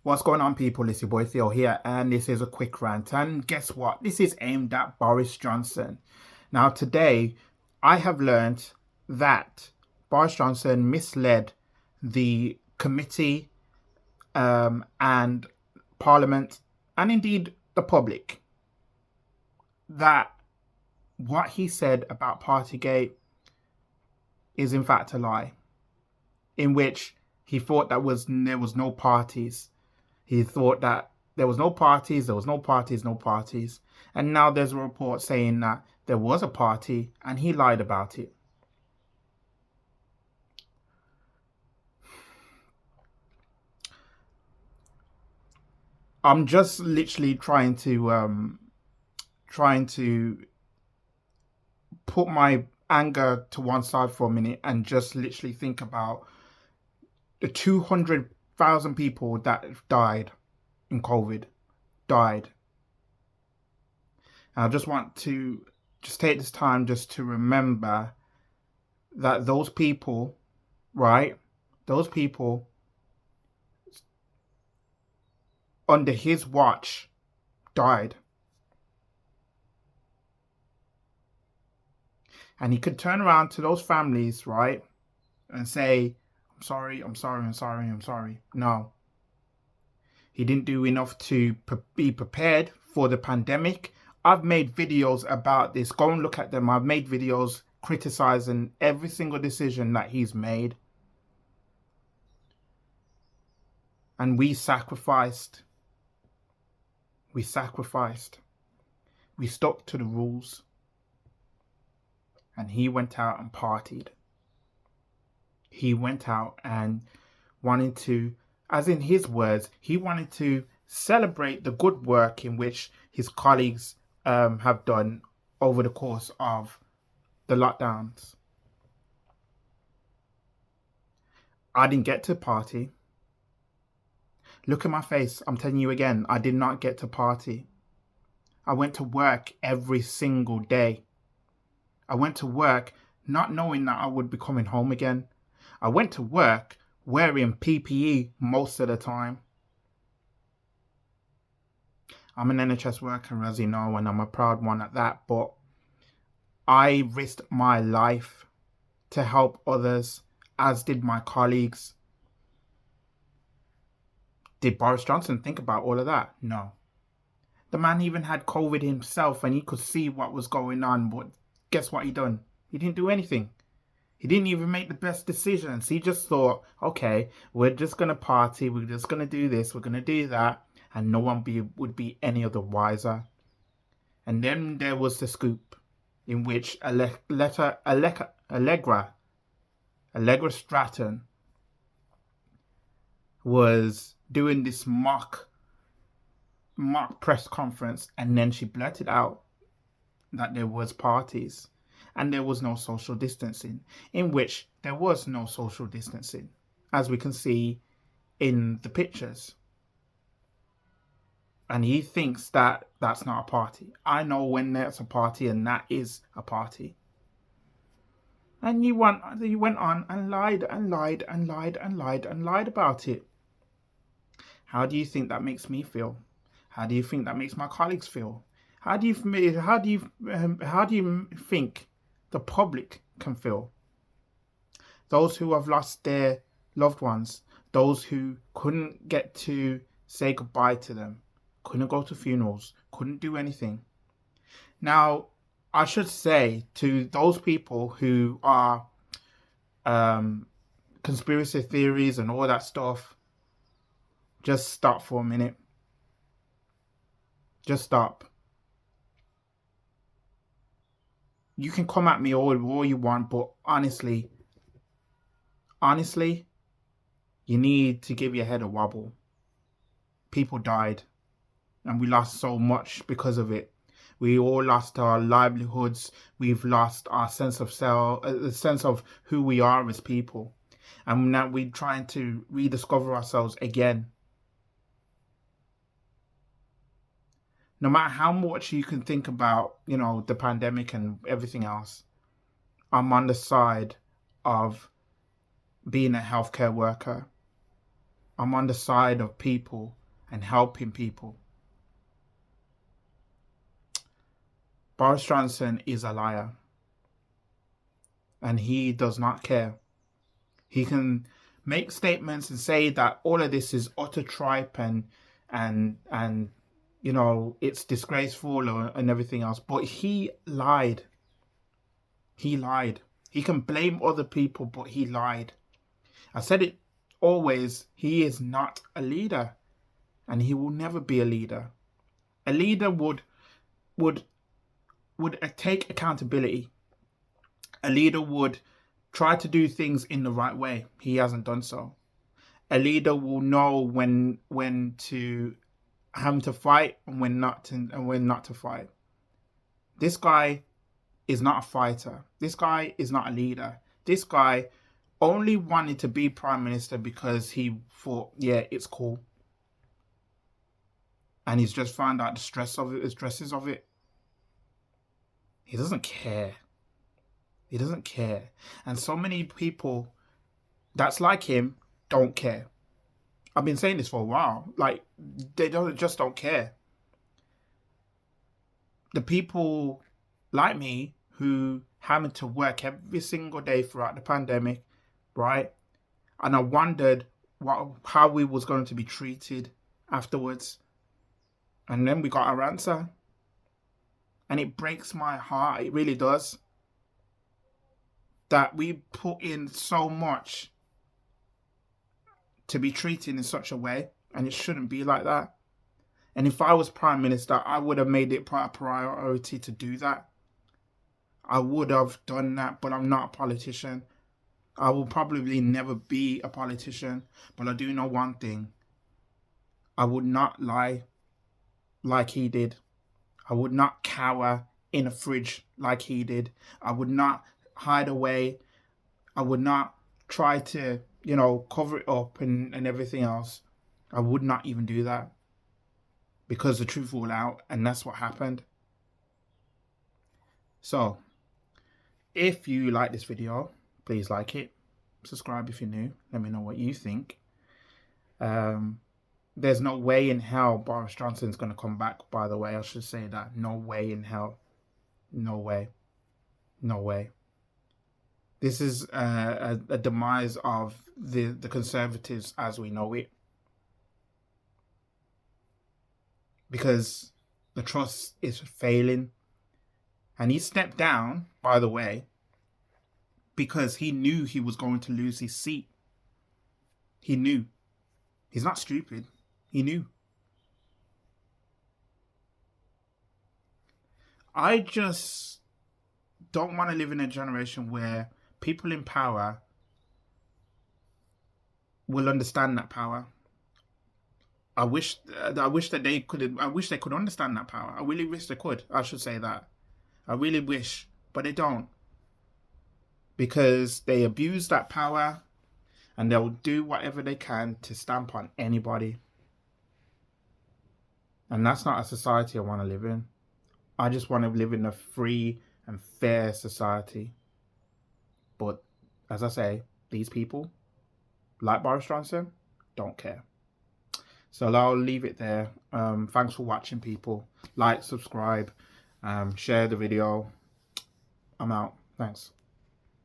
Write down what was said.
What's going on, people? It's your boy Theo here, and this is a quick rant. And guess what? This is aimed at Boris Johnson. Now, today, I have learned that Boris Johnson misled the committee and Parliament, and indeed the public, that what he said about Partygate is in fact a lie, in which he thought there was no parties. He thought that there was no parties, no parties. And now there's a report saying that there was a party and he lied about it. I'm just literally trying to put my anger to one side for a minute and just literally think about the 200,000 people that died in COVID. And I just want to just take this time just to remember that those people, right? Those people under his watch died. And he could turn around to those families, right? And say, I'm sorry. No. He didn't do enough to be prepared for the pandemic. I've made videos about this. Go and look at them. I've made videos criticizing every single decision that he's made. And we sacrificed. We stuck to the rules. And he went out and partied. He went out and wanted to, as in his words, he wanted to celebrate the good work in which his colleagues have done over the course of the lockdowns. I didn't get to party. Look at my face. I'm telling you again, I did not get to party. I went to work every single day. I went to work not knowing that I would be coming home again. I went to work wearing PPE most of the time. I'm an NHS worker, as you know, and I'm a proud one at that, but I risked my life to help others, as did my colleagues. Did Boris Johnson think about all of that? No. The man even had COVID himself and he could see what was going on, but guess what he done? He didn't do anything. He didn't even make the best decisions. He just thought, okay, we're just going to party, we're just going to do this, we're going to do that, and no one would be any other wiser. And then there was the scoop in which Allegra Stratton was doing this mock press conference, and then she blurted out that there was parties and there was no social distancing, in which there was no social distancing, as we can see in the pictures. And he thinks that that's not a party. I know when there's a party, and that is a party. And you went on and lied about it. How do you think that makes me feel? How do you think that makes my colleagues feel? How do you think the public can feel? Those who have lost their loved ones, those who couldn't get to say goodbye to them, couldn't go to funerals, couldn't do anything. Now, I should say to those people who are conspiracy theories and all that stuff, just stop for a minute. Just stop. You can come at me all you want, but honestly, you need to give your head a wobble. People died, and we lost so much because of it. We all lost our livelihoods. We've lost our sense of self, the sense of who we are as people. And now we're trying to rediscover ourselves again. No matter how much you can think about, the pandemic and everything else, I'm on the side of being a healthcare worker. I'm on the side of people and helping people. Boris Johnson is a liar. And he does not care. He can make statements and say that all of this is utter tripe and you know, it's disgraceful and everything else. But he lied. He lied. He can blame other people, but he lied. I said it always, he is not a leader. And he will never be a leader. A leader would take accountability. A leader would try to do things in the right way. He hasn't done so. A leader will know when to have to fight and when not to fight. This guy is not a fighter. This guy is not a leader. This guy only wanted to be prime minister because he thought, yeah, it's cool. And he's just found out the stresses of it. He doesn't care. He doesn't care. And so many people that's like him don't care. I've been saying this for a while. Like, they just don't care. The people like me who having to work every single day throughout the pandemic, right? And I wondered how we was going to be treated afterwards. And then we got our answer. And it breaks my heart. It really does. That we put in so much to be treated in such a way, and it shouldn't be like that. And if I was prime minister, I would have made it a priority to do that. I would have done that, but I'm not a politician. I will probably never be a politician, but I do know one thing. I would not lie like he did. I would not cower in a fridge like he did. I would not hide away. I would not try to, you know, cover it up and everything else. I would not even do that because the truth will out, and that's what happened. So, if you like this video, please like it. Subscribe if you're new. Let me know what you think. There's no way in hell Boris Johnson's going to come back, by the way. I should say that. No way in hell. No way. No way. This is a demise of the Conservatives as we know it. Because the trust is failing. And he stepped down, by the way, because he knew he was going to lose his seat. He knew. He's not stupid. He knew. I just don't want to live in a generation where people in power will understand that power. I wish that they could. I wish they could understand that power. I really wish they could. I should say that. I really wish, but they don't, because they abuse that power, and they'll do whatever they can to stamp on anybody. And that's not a society I want to live in. I just want to live in a free and fair society. But as I say, these people, like Boris Johnson, don't care. So I'll leave it there. Thanks for watching, people. Like, subscribe, share the video. I'm out. Thanks.